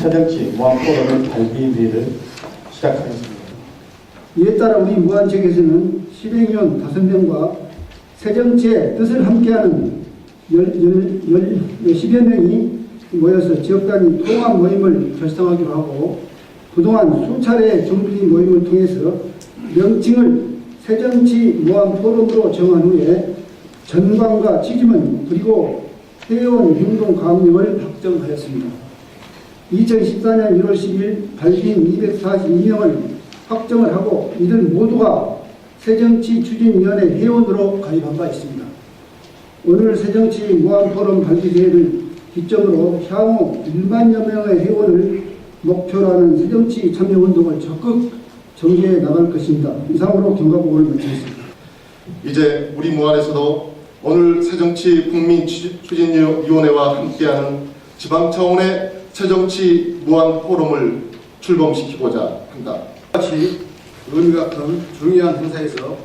새정치 무한포럼의 발기일을 시작하겠습니다. 이에 따라 우리 무한측에서는 실행위원 5명과 새정치의 뜻을 함께하는 10여 명이 모여서 지역단위 통합 모임을 결성하기로 하고, 그동안 수차례 정기 모임을 통해서 명칭을 새정치 무한포럼으로 정한 후에 전관과 지지문 그리고 회원 행동 강령을 확정하였습니다. 2014년 1월 10일 발기인 242명을 확정을 하고, 이들 모두가 새정치 추진위원회 회원으로 가입한 바 있습니다. 오늘 새정치 무한포럼 발기대회를 기점으로 향후 1만여 명의 회원을 목표로 하는 새정치 참여운동을 적극 전개해 나갈 것입니다. 이상으로 경과보고를 마치겠습니다. 이제 우리 무안에서도 오늘 새정치 국민추진위원회와 함께하는 지방 차원의 새정치 무한 포럼을 출범시키고자 한다. 같이 의미가 큰 중요한 행사에서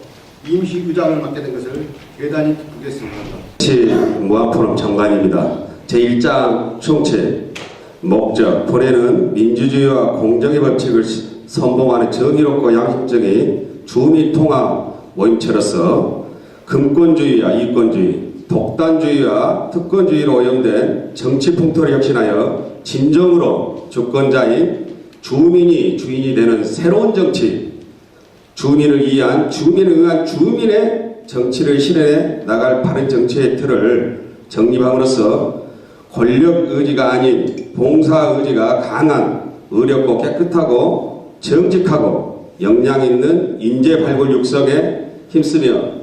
임시부장을 맡게 된 것을 대단히 기쁘겠습니다. 새정치 무한포럼 정관입니다. 제1장 총체 목적 본회는 민주주의와 공정의 법칙을 선봉하는 정의롭고 양심적인 주민통합 모임체로서 금권주의와 이권주의, 독단주의와 특권주의로 오염된 정치 풍토를 혁신하여 진정으로 주권자인 주민이 주인이 되는 새로운 정치, 주민을 위한 주민을 의한 주민의 정치를 실현해 나갈 바른 정치의 틀을 정립함으로써 권력 의지가 아닌 봉사 의지가 강한 의롭고 깨끗하고 정직하고 역량 있는 인재 발굴 육성에 힘쓰며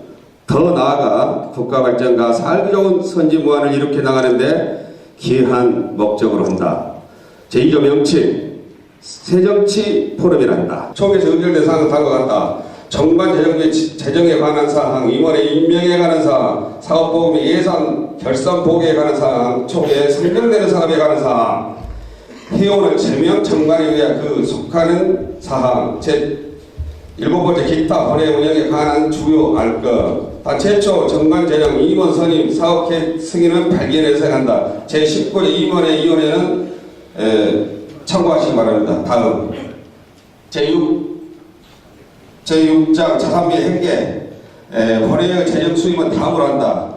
더 나아가 국가 발전과 살기 좋은 선지 무한을 일으켜 나가는데 기여한 목적으로 한다. 제2조 명칭 새정치 포럼이란다. 총회에서 의결된 사항은 다음과 같다. 정관 재정에 관한 사항, 임원의 임명에 관한 사항, 사업보험의 예산 결산 보고에 관한 사항, 총회에 선정되는 사업에 관한 사항, 회원을 제명 정관에 의해 그 속하는 사항, 제7번째 기타 본회 운영에 관한 주요 알것, 최초 정관 재정 임원 선임 사업 계획 승인은 발견해서 한다. 제19회 임원의 위원회는 참고하시기 바랍니다. 다음 제6장 자산비 행계 본회의 재정 수임은 다음으로 한다.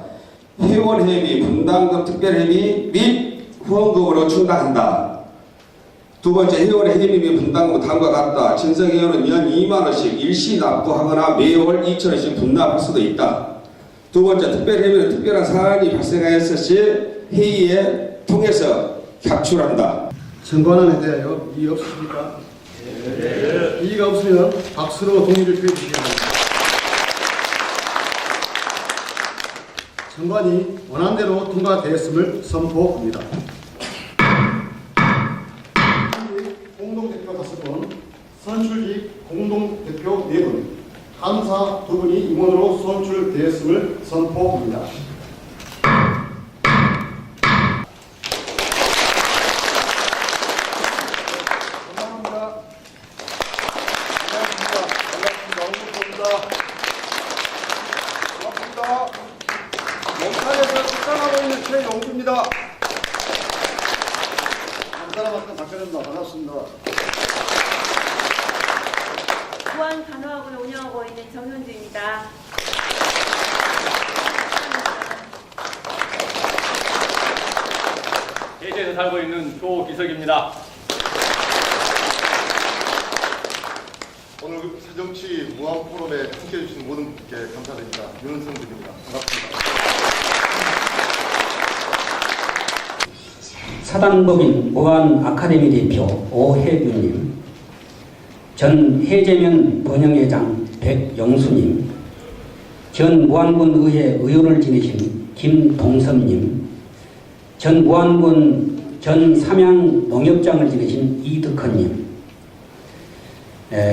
회원 회비, 분담금 특별회비 및 후원금으로 충당한다. 두 번째, 회원 회비 및 분담금 다음과 같다. 진성회원은 연 2만원씩 일시 납부하거나 매월 2천원씩 분납할 수도 있다. 두 번째, 특별회비는 특별한 사안이 발생하였을 시 회의에 통해서 captur한다. 정관안에 대하여 이의 없으십니까? 네. 이의가 없으면 박수로 동의를 표해 주시기 바랍니다. 정관이 원안대로 통과되었음을 선포합니다. 공동대표 5분, 선출직 공동대표 4분, 감사 2분이 임원으로 선출되었음을 선포합니다. 영산에서 식당하고 있는 최영주입니다. 감사합니다. 박현입니다. 반갑습니다. 무한 간호학원을 운영하고 있는 정현주입니다. 대제에서 살고 있는 조기석입니다. 오늘 새정치 무한포럼에 함께해 주신 모든 분께 감사드립니다. 윤은성입니다. 반갑습니다. 사단법인 무한 아카데미 대표 오혜규님, 전 해제면 번영회장 백영수님, 전 무안군 의회 의원을 지내신 김동섭님, 전 무안군 전 삼양 농협장을 지내신 이득헌님,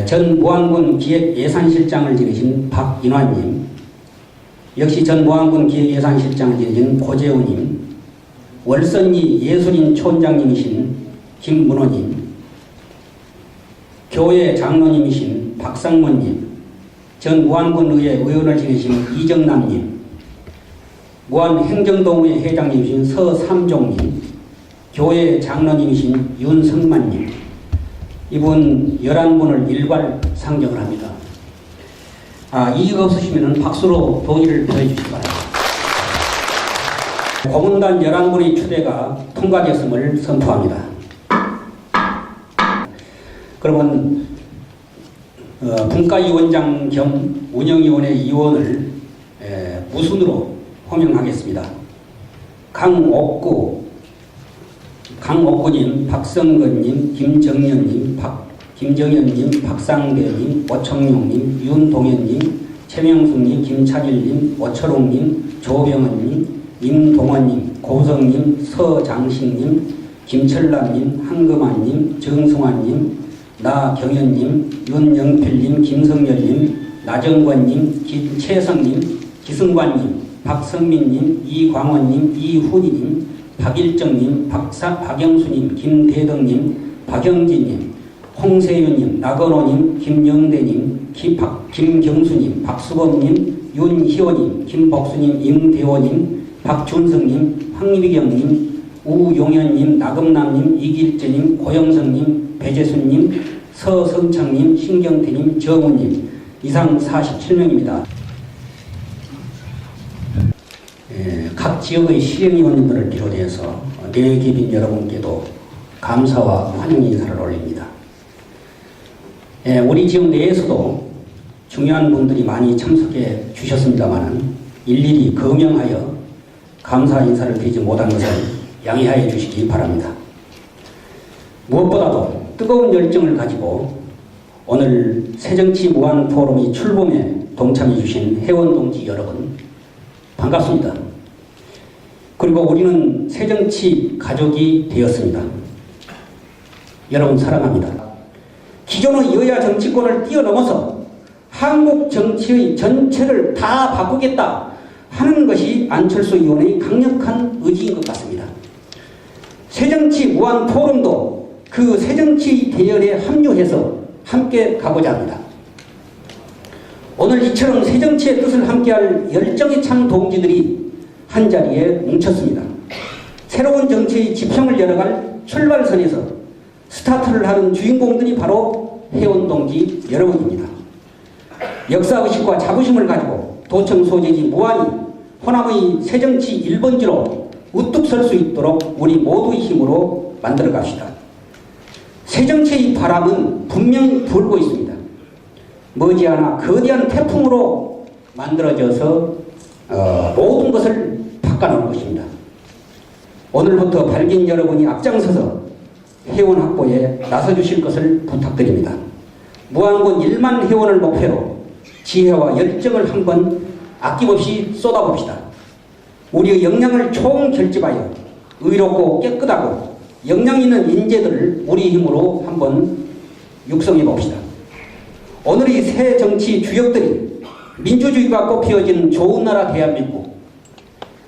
전 무안군 기획예산실장을 지내신 박인환님, 역시 전 무안군 기획예산실장을 지내신 고재우님, 월선리 예술인 촌장님이신 김문호님, 교회 장로님이신 박상문님, 전 무안군 의회 의원을 지내신 이정남님, 무안 행정동의회 회장님이신 서삼종님, 교회 장로님이신 윤성만님, 이분 11분을 일괄 상정을 합니다. 이의가 없으시면 박수로 동의를 표해주시기 바랍니다. 고문단 11분의 추대가 통과되었음을 선포합니다. 그러면 분과위원장 겸 운영위원회 위원을 무순으로 호명하겠습니다. 강옥구님, 박성근님, 김정연님, 김정현님, 박상대님, 오청용님, 윤동현님, 최명숙님, 김차길님, 오철웅님, 조병헌님, 임동원님, 고성님, 서장식님, 김철남님, 한금환님, 정승환님, 나경현님, 윤영필님, 김성열님, 나정권님, 김채성님, 기승관님, 박성민님, 이광원님, 이훈희님, 박일정님, 박영수님, 김대덕님, 박영진님, 홍세윤님, 나건호님, 김영대님, 김경수님, 박수범님, 윤희원님, 김복수님, 임대호님, 박준성님, 황미경님, 우용현님, 나금남님, 이길재님, 고영성님, 배재순님, 서성창님, 신경태님, 정우님, 이상 47명입니다. 각 지역의 시행위원님들을 비롯해서 내기빈 여러분께도 감사와 환영 인사를 올립니다. 우리 지역 내에서도 중요한 분들이 많이 참석해 주셨습니다만 일일이 거명하여 감사 인사를 드리지 못한 것을 양해하여 주시기 바랍니다. 무엇보다도 뜨거운 열정을 가지고 오늘 새정치 무한 포럼이 출범에 동참해 주신 회원 동지 여러분 반갑습니다. 그리고 우리는 새정치 가족이 되었습니다. 여러분 사랑합니다. 기존의 여야 정치권을 뛰어넘어서 한국 정치의 전체를 다 바꾸겠다 하는 것이 안철수 의원의 강력한 의지인 것 같습니다. 새정치 무한 포럼도 그 새정치 대열에 합류해서 함께 가고자 합니다. 오늘 이처럼 새정치의 뜻을 함께할 열정이 찬 동지들이 한자리에 뭉쳤습니다. 새로운 정치의 지평을 열어갈 출발선에서 스타트를 하는 주인공들이 바로 회원 동지 여러분입니다. 역사의식과 자부심을 가지고 도청 소재지 무한히 호남의 새정치 1번지로 우뚝 설 수 있도록 우리 모두의 힘으로 만들어 갑시다. 새정치의 바람은 분명히 불고 있습니다. 머지않아 거대한 태풍으로 만들어져서 모든 것을 바꿔놓을 것입니다. 오늘부터 발긴 여러분이 앞장서서 회원 확보에 나서주실 것을 부탁드립니다. 무한군 1만 회원을 목표로 지혜와 열정을 한번 아낌없이 쏟아봅시다. 우리의 역량을 총결집하여 의롭고 깨끗하고 역량 있는 인재들을 우리 힘으로 한번 육성해 봅시다. 오늘의 새 정치 주역들이 민주주의가 꽃피어진 좋은 나라 대한민국,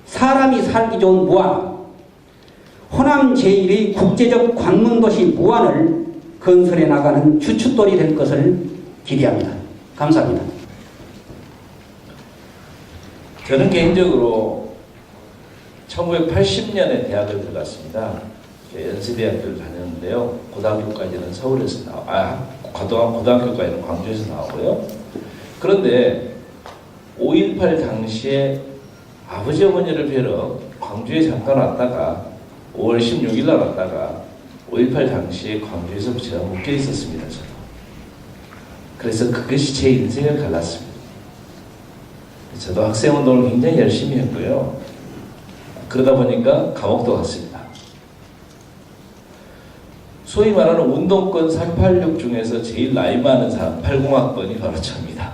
사람이 살기 좋은 무안, 호남 제1의 국제적 관문도시 무안을 건설해 나가는 주춧돌이 될 것을 기대합니다. 감사합니다. 저는 개인적으로 1980년에 대학을 들어갔습니다. 연세대학교를 다녔는데요. 고등학교까지는 서울에서 고등학교까지는 광주에서 나오고요. 그런데 5.18 당시에 아버지 어머니를 뵈러 광주에 잠깐 왔다가 5월 16일 날 왔다가 5.18 당시에 광주에서 제가 묶여 있었습니다. 저도. 그래서 그것이 제 인생을 갈랐습니다. 저도 학생운동을 굉장히 열심히 했고요. 그러다 보니까 감옥도 갔습니다. 소위 말하는 운동권 386 중에서 제일 나이 많은 사람 80학번이 바로 저입니다.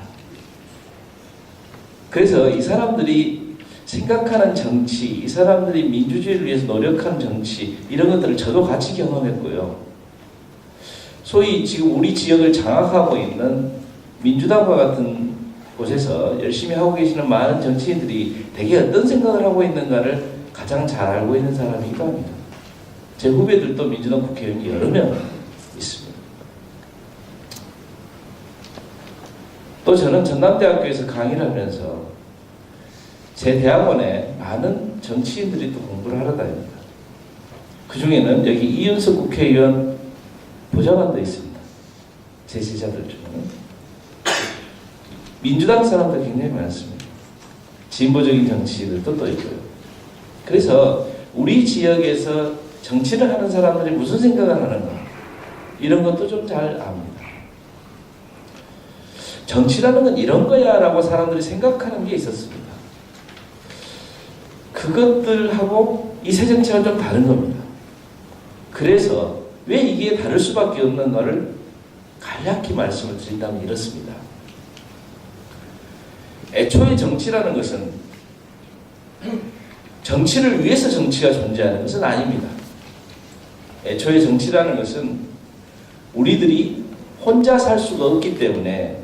그래서 이 사람들이 생각하는 정치, 이 사람들이 민주주의를 위해서 노력하는 정치, 이런 것들을 저도 같이 경험했고요. 소위 지금 우리 지역을 장악하고 있는 민주당과 같은 곳에서 열심히 하고 계시는 많은 정치인들이 대개 어떤 생각을 하고 있는가를 가장 잘 알고 있는 사람이기도 합니다. 제 후배들도 민주당 국회의원이 여러 명 있습니다. 또 저는 전남대학교에서 강의를 하면서 제 대학원에 많은 정치인들이 또 공부를 하러 다닙니다. 그 중에는 여기 이윤석 국회의원 보좌관도 있습니다. 제시자들 중에는. 민주당 사람들 굉장히 많습니다. 진보적인 정치인들도 또 있고요. 그래서 우리 지역에서 정치를 하는 사람들이 무슨 생각을 하는가 이런 것도 좀 잘 압니다. 정치라는 건 이런 거야 라고 사람들이 생각하는 게 있었습니다. 그것들하고 이 새 정치가 좀 다른 겁니다. 그래서 왜 이게 다를 수밖에 없는가를 간략히 말씀을 드린다면 이렇습니다. 애초에 정치라는 것은 정치를 위해서 정치가 존재하는 것은 아닙니다. 애초에 정치라는 것은 우리들이 혼자 살 수가 없기 때문에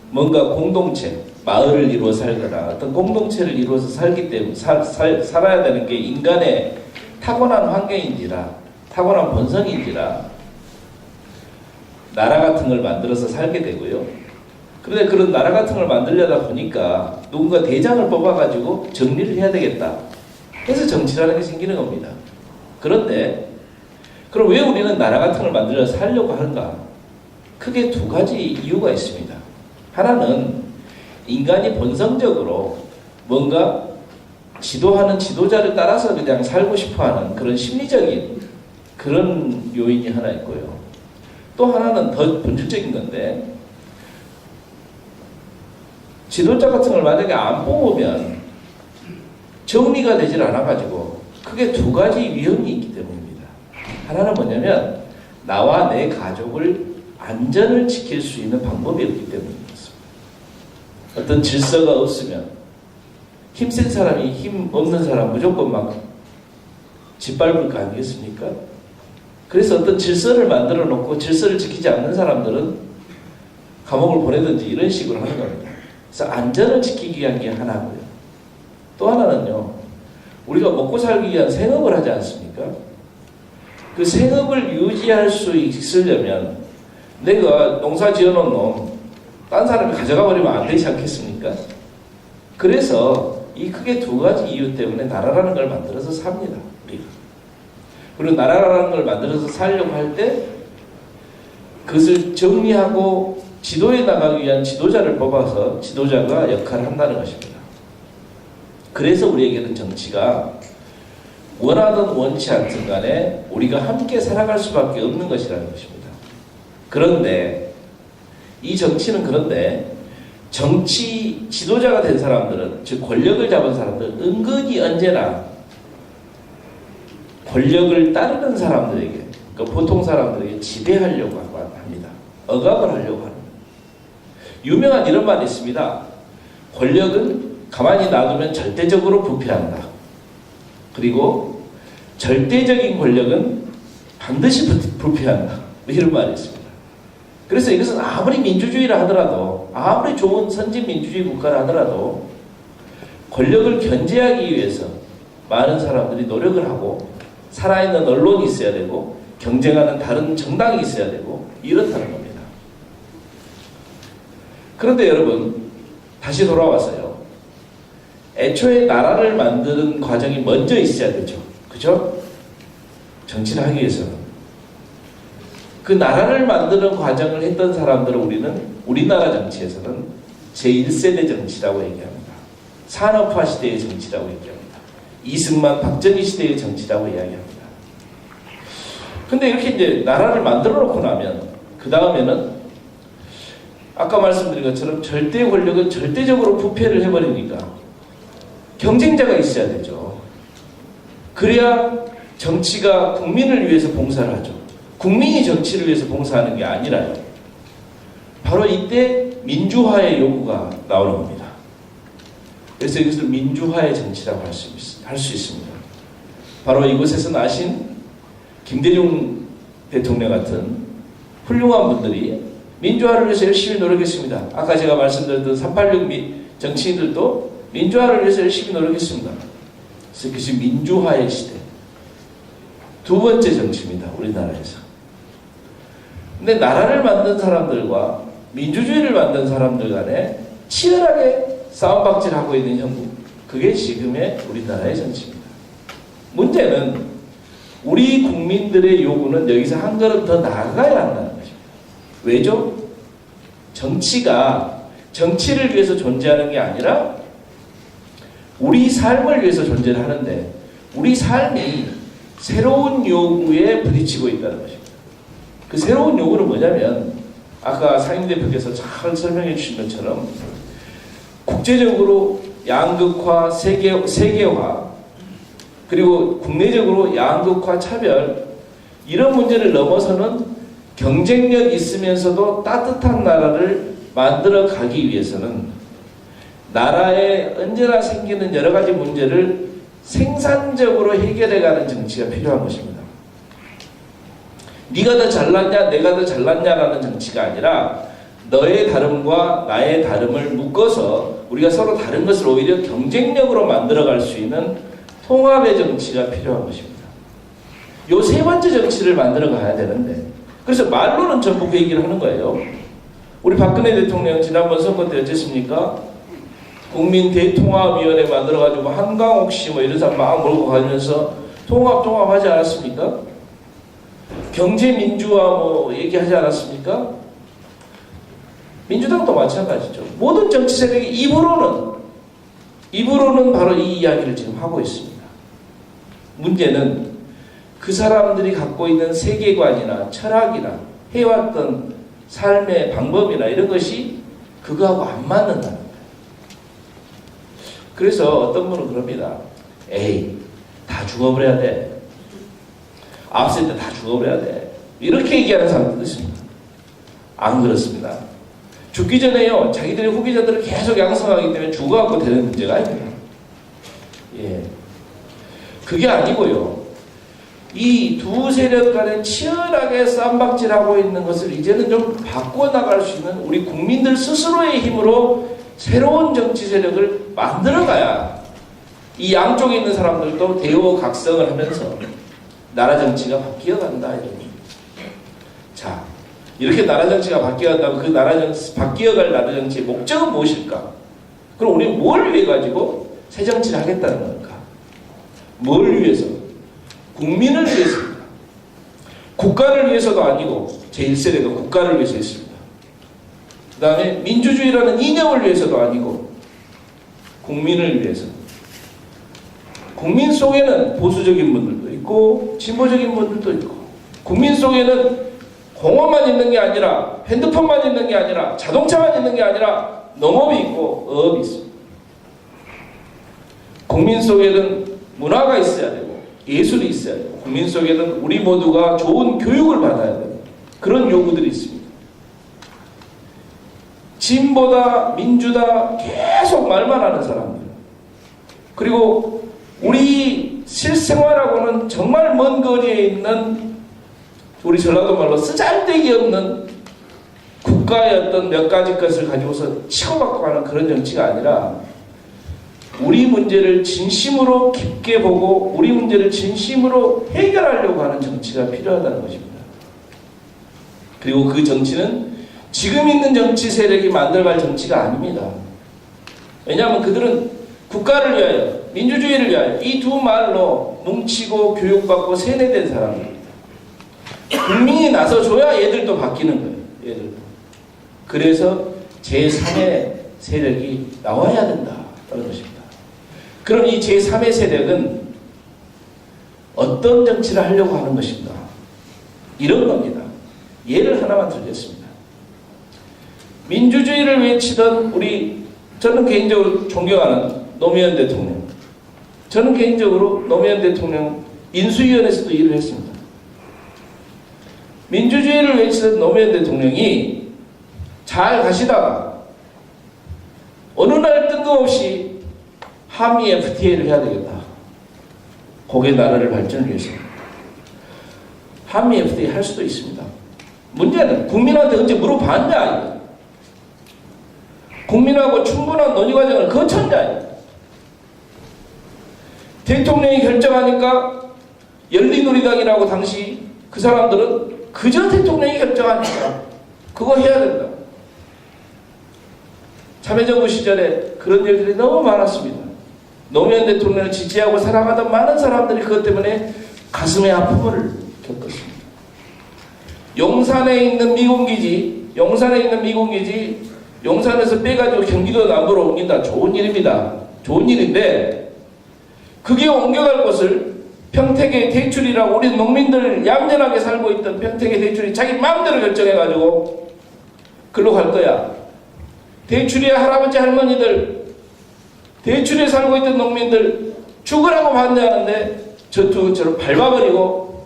뭔가 공동체, 마을을 이루어 살거나 어떤 공동체를 이루어서 살기 때문에 살아야 되는 게 인간의 타고난 환경인지라 타고난 본성인지라 나라 같은 걸 만들어서 살게 되고요. 그런데 그런 나라 같은 걸 만들려다 보니까 누군가 대장을 뽑아가지고 정리를 해야 되겠다. 해서 정치라는 게 생기는 겁니다. 그런데 그럼 왜 우리는 나라 같은 걸 만들어서 살려고 하는가? 크게 두 가지 이유가 있습니다. 하나는 인간이 본성적으로 뭔가 지도하는 지도자를 따라서 그냥 살고 싶어하는 그런 심리적인 그런 요인이 하나 있고요. 또 하나는 더 본질적인 건데 지도자 같은 걸 만약에 안 뽑으면 정리가 되질 않아가지고 크게 두 가지 위험이 있기 때문입니다. 하나는 뭐냐면 나와 내 가족을 안전을 지킬 수 있는 방법이 없기 때문입니다. 어떤 질서가 없으면 힘센 사람이 힘 없는 사람 무조건 막 짓밟을 거 아니겠습니까? 그래서 어떤 질서를 만들어 놓고 질서를 지키지 않는 사람들은 감옥을 보내든지 이런 식으로 하는 겁니다. 그래서 안전을 지키기 위한 게 하나고요. 또 하나는요. 우리가 먹고 살기 위한 생업을 하지 않습니까? 그 생업을 유지할 수 있으려면 내가 농사 지어놓은 놈 딴 사람이 가져가 버리면 안 되지 않겠습니까? 그래서 이 크게 두 가지 이유 때문에 나라라는 걸 만들어서 삽니다. 우리가. 그리고 나라라는 걸 만들어서 살려고 할 때 그것을 정리하고 지도에 나가기 위한 지도자를 뽑아서 지도자가 역할을 한다는 것입니다. 그래서 우리에게는 정치가 원하든 원치 않든 간에 우리가 함께 살아갈 수밖에 없는 것이라는 것입니다. 그런데 이 정치는 그런데 정치 지도자가 된 사람들은 즉 권력을 잡은 사람들은 은근히 언제나 권력을 따르는 사람들에게 그러니까 보통 사람들에게 지배하려고 합니다. 억압을 하려고 합니다. 유명한 이런 말이 있습니다. 권력은 가만히 놔두면 절대적으로 부패한다. 그리고 절대적인 권력은 반드시 부패한다. 이런 말이 있습니다. 그래서 이것은 아무리 민주주의라 하더라도 아무리 좋은 선진 민주주의 국가라 하더라도 권력을 견제하기 위해서 많은 사람들이 노력을 하고 살아있는 언론이 있어야 되고 경쟁하는 다른 정당이 있어야 되고 이렇다는 겁니다. 그런데 여러분 다시 돌아와서요. 애초에 나라를 만드는 과정이 먼저 있어야 되죠. 그죠? 정치를 하기 위해서는. 그 나라를 만드는 과정을 했던 사람들을 우리는 우리나라 정치에서는 제1세대 정치라고 얘기합니다. 산업화 시대의 정치라고 얘기합니다. 이승만, 박정희 시대의 정치라고 이야기합니다. 근데 이렇게 이제 나라를 만들어 놓고 나면 그 다음에는 아까 말씀드린 것처럼 절대 권력은 절대적으로 부패를 해버리니까 경쟁자가 있어야 되죠. 그래야 정치가 국민을 위해서 봉사를 하죠. 국민이 정치를 위해서 봉사하는 게 아니라요. 바로 이때 민주화의 요구가 나오는 겁니다. 그래서 이것을 민주화의 정치라고 할 수 있습니다. 바로 이곳에서 나신 김대중 대통령 같은 훌륭한 분들이 민주화를 위해서 열심히 노력했습니다. 아까 제가 말씀드렸던 386 정치인들도 민주화를 위해서 열심히 노력했습니다. 그래서 그것이 민주화의 시대. 두 번째 정치입니다. 우리나라에서. 근데 나라를 만든 사람들과 민주주의를 만든 사람들 간에 치열하게 싸움박질하고 있는 형국. 그게 지금의 우리나라의 정치입니다. 문제는 우리 국민들의 요구는 여기서 한 걸음 더 나아가야 한다는 것입니다. 왜죠? 정치가 정치를 위해서 존재하는 게 아니라 우리 삶을 위해서 존재를 하는데 우리 삶이 새로운 요구에 부딪히고 있다는 것입니다. 그 새로운 요구는 뭐냐면 아까 상임 대표께서 잘 설명해 주신 것처럼 국제적으로 양극화, 세계화 그리고 국내적으로 양극화, 차별 이런 문제를 넘어서는 경쟁력 있으면서도 따뜻한 나라를 만들어 가기 위해서는 나라에 언제나 생기는 여러 가지 문제를 생산적으로 해결해가는 정치가 필요한 것입니다. 네가 더 잘났냐 내가 더 잘났냐라는 정치가 아니라 너의 다름과 나의 다름을 묶어서 우리가 서로 다른 것을 오히려 경쟁력으로 만들어갈 수 있는 통합의 정치가 필요한 것입니다. 요 세 번째 정치를 만들어 가야 되는데 그래서 말로는 전부 그 얘기를 하는 거예요. 우리 박근혜 대통령 지난번 선거 때 어쨌습니까? 국민 대통합위원회 만들어가지고 한강옥 씨 뭐 이런 사람 막 몰고 가면서 통합하지 않았습니까? 경제민주화 뭐 얘기하지 않았습니까? 민주당도 마찬가지죠. 모든 정치 세력이 입으로는 바로 이 이야기를 지금 하고 있습니다. 문제는 그 사람들이 갖고 있는 세계관이나 철학이나 해왔던 삶의 방법이나 이런 것이 그거하고 안 맞는다는 거예요. 그래서 어떤 분은 그럽니다. 에이, 다 죽어버려야 돼. 앞설 때 다 죽어버려야 돼. 이렇게 얘기하는 사람들도 있습니다. 안 그렇습니다. 죽기 전에요, 자기들의 후계자들을 계속 양성하기 때문에 죽어갖고 되는 문제가 아닙니다. 예. 그게 아니고요. 이 두 세력 간에 치열하게 쌈박질하고 있는 것을 이제는 좀 바꿔나갈 수 있는 우리 국민들 스스로의 힘으로 새로운 정치 세력을 만들어가야 이 양쪽에 있는 사람들도 대우각성을 하면서 나라 정치가 바뀌어간다. 자, 이렇게 나라 정치가 바뀌어간다면 그 바뀌어갈 나라 정치의 목적은 무엇일까? 그럼 우리는 뭘 위해 가지고 새 정치를 하겠다는 걸까? 뭘 위해서? 국민을 위해서입니다. 국가를 위해서도 아니고 제1세대가 국가를 위해서 했습니다. 그 다음에 민주주의라는 이념을 위해서도 아니고 국민을 위해서. 국민 속에는 보수적인 분들도 있고 진보적인 분들도 있고 국민 속에는 공원만 있는 게 아니라 핸드폰만 있는 게 아니라 자동차만 있는 게 아니라 농업이 있고 어업이 있습니다. 국민 속에는 문화가 있어야 되고 예술이 있어야 되고 국민 속에는 우리 모두가 좋은 교육을 받아야 되고 그런 요구들이 있습니다. 진보다 민주다 계속 말만 하는 사람들 그리고 우리 실생활하고는 정말 먼 거리에 있는 우리 전라도 말로 쓰잘데기 없는 국가의 어떤 몇 가지 것을 가지고서 치고받고 하는 그런 정치가 아니라 우리 문제를 진심으로 깊게 보고 우리 문제를 진심으로 해결하려고 하는 정치가 필요하다는 것입니다. 그리고 그 정치는 지금 있는 정치 세력이 만들어갈 정치가 아닙니다. 왜냐하면 그들은 국가를 위하여 민주주의를 위하여 이 두 말로 뭉치고 교육받고 세뇌된 사람입니다. 국민이 나서줘야 얘들도 바뀌는 거예요. 얘들도. 그래서 제3의 세력이 나와야 된다는 것입니다. 그럼 이 제3의 세력은 어떤 정치를 하려고 하는 것인가? 이런 겁니다. 예를 하나만 들겠습니다. 민주주의를 외치던 저는 개인적으로 존경하는 노무현 대통령. 저는 개인적으로 노무현 대통령 인수위원회에서도 일을 했습니다. 민주주의를 외치던 노무현 대통령이 잘 가시다가 어느 날 뜬금없이 한미 FTA를 해야 되겠다. 고개 나라를 발전을 위해서. 한미 FTA 할 수도 있습니다. 문제는 국민한테 언제 물어봤냐. 국민하고 충분한 논의 과정을 거쳤냐. 대통령이 결정하니까 열린우리당이라고 당시 그 사람들은 그저 대통령이 결정하니까 그거 해야 된다. 참여정부 시절에 그런 일들이 너무 많았습니다. 노무현 대통령을 지지하고 사랑하던 많은 사람들이 그것 때문에 가슴의 아픔을 겪었습니다. 용산에 있는 미군기지, 용산에서 빼가지고 경기도 남부로 옮긴다. 좋은 일입니다. 좋은 일인데 그게 옮겨갈 곳을 평택의 대출이라고 우리 농민들 얌전하게 살고 있던 평택의 대출이 자기 마음대로 결정해가지고 글로 갈 거야. 대출의 할아버지 할머니들, 대출에 살고 있던 농민들 죽으라고 반대하는데 전투처럼 밟아버리고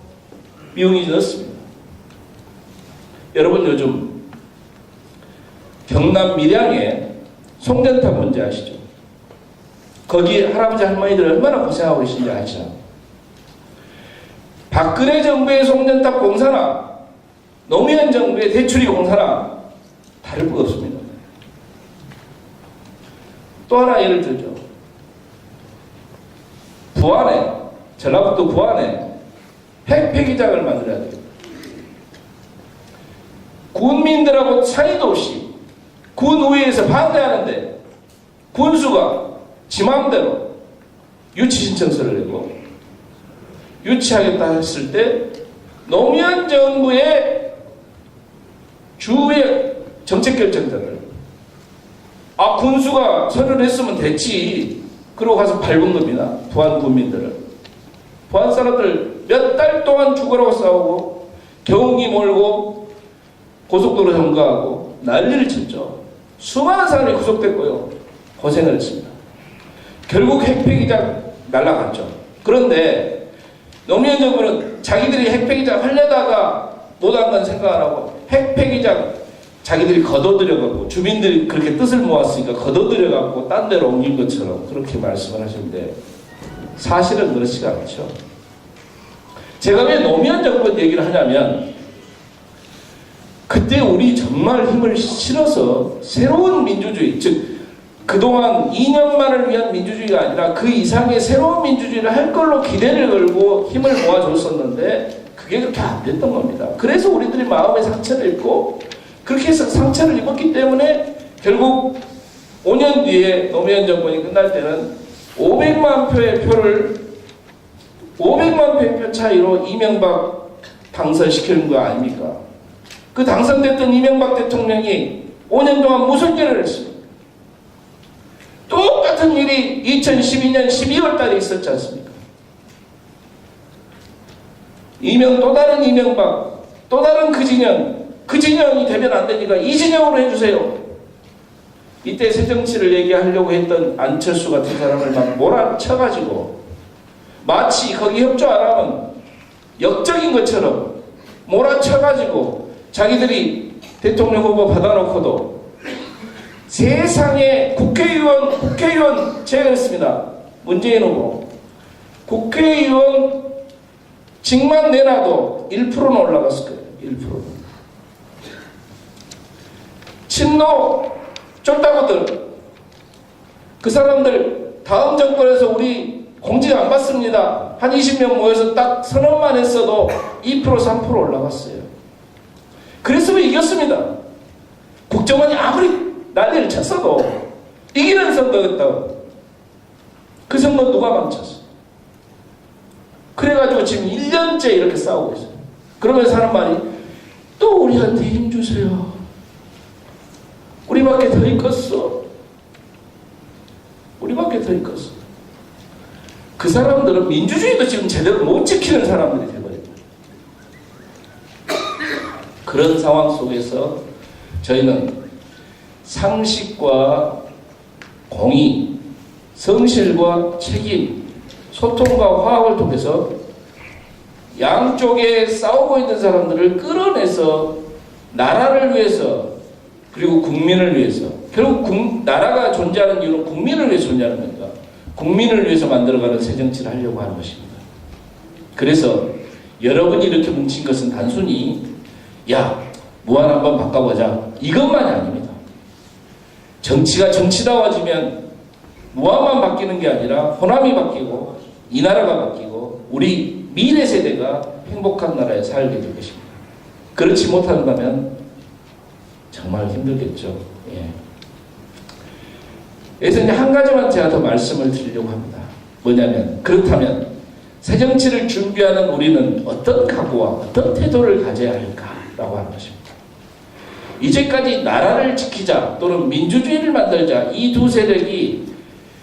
미용이 넣었습니다. 여러분 요즘 경남 밀양에 송전탑 문제 아시죠? 거기 할아버지 할머니들 얼마나 고생하고 계신지 아시죠? 박근혜 정부의 송전탑 공사나 노무현 정부의 대출이 공사나 다를 것 없습니다. 또 하나 예를 들죠. 부안에, 전라북도 부안에 핵폐기장을 만들어야 돼요. 군민들하고 차이도 없이 군의회에서 반대하는데 군수가 지 마음대로 유치 신청서를 내고 유치하겠다 했을 때 노무현 정부의 주의 정책결정자들 군수가 서류를 했으면 됐지 그러고 가서 밟은 겁니다. 부안 군민들을. 부안 사람들 몇 달 동안 죽으라고 싸우고 경운기 몰고 고속도로 점거하고 난리를 쳤죠. 수많은 사람이 구속됐고요. 고생을 했습니다. 결국 핵폐기장 날아갔죠. 그런데 노무현 정부는 자기들이 핵폐기장 하려다가 못한 건 생각 안 하고 핵폐기장 자기들이 걷어들여갖고 주민들이 그렇게 뜻을 모았으니까 걷어들여갖고 딴 데로 옮긴 것처럼 그렇게 말씀을 하시는데 사실은 그렇지가 않죠. 제가 왜 노무현 정권 얘기를 하냐면 그때 우리 정말 힘을 실어서 새로운 민주주의, 즉 그동안 2년만을 위한 민주주의가 아니라 그 이상의 새로운 민주주의를 할 걸로 기대를 걸고 힘을 모아줬었는데 그게 그렇게 안 됐던 겁니다. 그래서 우리들이 마음의 상처를 입고 그렇게 해서 상처를 입었기 때문에 결국 5년 뒤에 노무현 정권이 끝날 때는 500만 표의 표를 500만 표의 표 차이로 이명박 당선시키는 거 아닙니까? 그 당선됐던 이명박 대통령이 5년 동안 무슨 일을 했습니까? 똑같은 일이 2012년 12월 달에 있었지 않습니까? 또 다른 이명박, 또 다른 그 진영이 되면 안 되니까 이 진영으로 해주세요. 이때 새정치를 얘기하려고 했던 안철수 같은 사람을 막 몰아쳐가지고 마치 거기 협조 안 하면 역적인 것처럼 몰아쳐가지고 자기들이 대통령 후보 받아놓고도 세상에 국회의원 제가 했습니다. 문재인 후보 국회의원 직만 내놔도 1%는 올라갔을 거예요. 1%. 친노 쫄다구들 그 사람들 다음 정권에서 우리 공직 안 받습니다. 한 20명 모여서 딱 선언만 했어도 2% 3% 올라갔어요. 그랬으면 이겼습니다. 국정원이 아무리 난리를 쳤어도 이기는 선거였다고. 그 선거 누가 망쳤어? 그래가지고 지금 1년째 이렇게 싸우고 있어요. 그러면서 하는 말이 또 우리한테 힘 주세요. 우리밖에 더 있겠어. 우리밖에 더 있겠어. 그 사람들은 민주주의도 지금 제대로 못 지키는 사람들이 되버립니다. 그런 상황 속에서 저희는 상식과 공의, 성실과 책임, 소통과 화합을 통해서 양쪽에 싸우고 있는 사람들을 끌어내서 나라를 위해서 그리고 국민을 위해서 결국 나라가 존재하는 이유는 국민을 위해서 존재하는 겁니다. 국민을 위해서 만들어가는 새정치를 하려고 하는 것입니다. 그래서 여러분이 이렇게 뭉친 것은 단순히 무한 한번 바꿔보자 이것만이 아닙니다. 정치가 정치다워지면 무한만 바뀌는 게 아니라 호남이 바뀌고 이 나라가 바뀌고 우리 미래 세대가 행복한 나라에 살게 될 것입니다. 그렇지 못한다면 정말 힘들겠죠. 그래서 이제 한 가지만 제가 더 말씀을 드리려고 합니다. 뭐냐면 그렇다면 새 정치를 준비하는 우리는 어떤 각오와 어떤 태도를 가져야 할까라고 하는 것입니다. 이제까지 나라를 지키자 또는 민주주의를 만들자 이 두 세력이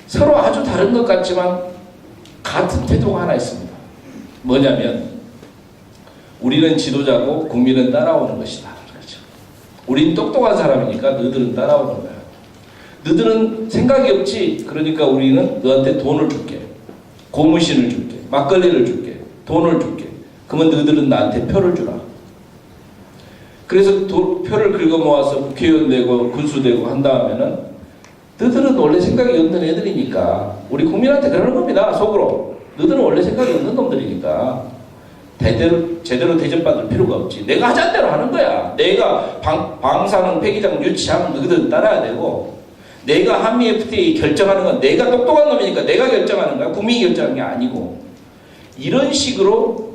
서로 아주 다른 것 같지만 같은 태도가 하나 있습니다. 뭐냐면 우리는 지도자고 국민은 따라오는 것이다. 그렇죠. 우린 똑똑한 사람이니까 너희들은 따라오는 거야. 너희들은 생각이 없지. 그러니까 우리는 너한테 돈을 줄게. 고무신을 줄게. 막걸리를 줄게. 돈을 줄게. 그러면 너희들은 나한테 표를 주라. 그래서 표를 긁어 모아서 국회의원 되고 군수 되고 한 다음에는 너희들은 원래 생각이 없는 애들이니까 우리 국민한테 그러는 겁니다. 속으로. 너희들은 원래 생각이 없는 놈들이니까 제대로 대접받을 필요가 없지. 내가 하자는 대로 하는 거야. 내가 방사능 폐기장 유치하면 너희들은 따라야 되고 내가 한미 FTA 결정하는 건 내가 똑똑한 놈이니까 내가 결정하는 거야. 국민이 결정하는 게 아니고 이런 식으로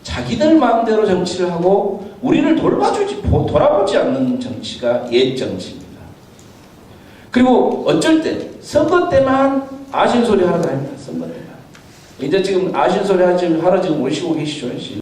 자기들 마음대로 정치를 하고 우리를 돌아보지 않는 정치가 옛 정치입니다. 그리고 어쩔 때 선거 때만 아신소리 하러 다닙니다. 선거 때만. 이제 지금 아신소리 하러 지금 오시고 계시죠.